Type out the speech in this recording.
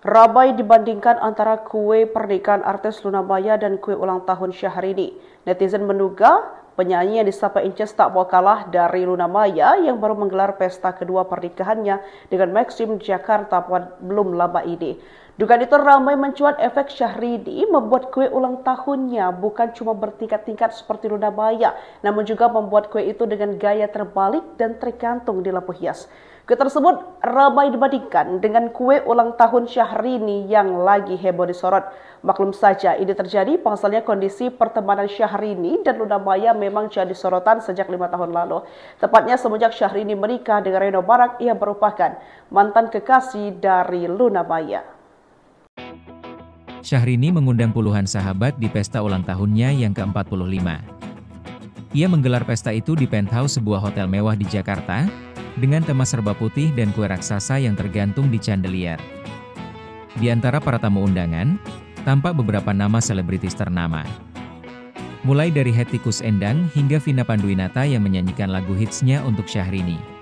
Ramai dibandingkan antara kue pernikahan artis Luna Maya dan kue ulang tahun Syahrini. Netizen menduga penyanyi yang disapa Inces tak mau kalah dari Luna Maya yang baru menggelar pesta kedua pernikahannya dengan Maxim Jakarta belum lama ini. Dugaan itu ramai mencuat efek Syahrini membuat kue ulang tahunnya bukan cuma bertingkat-tingkat seperti Luna Maya, namun juga membuat kue itu dengan gaya terbalik dan tergantung di lampu hias. Kue tersebut ramai dibandingkan dengan kue ulang tahun Syahrini yang lagi heboh disorot. Maklum saja ini terjadi pasalnya kondisi pertemanan Syahrini dan Luna Maya memang jadi sorotan sejak 5 tahun lalu. Tepatnya semenjak Syahrini menikah dengan Reno Barak yang merupakan mantan kekasih dari Luna Maya. Syahrini mengundang puluhan sahabat di pesta ulang tahunnya yang ke-45. Ia menggelar pesta itu di penthouse sebuah hotel mewah di Jakarta, dengan tema serba putih dan kue raksasa yang tergantung di chandelier. Di antara para tamu undangan, tampak beberapa nama selebritis ternama. Mulai dari Hetty Koes Endang hingga Vina Panduwinata yang menyanyikan lagu hitsnya untuk Syahrini.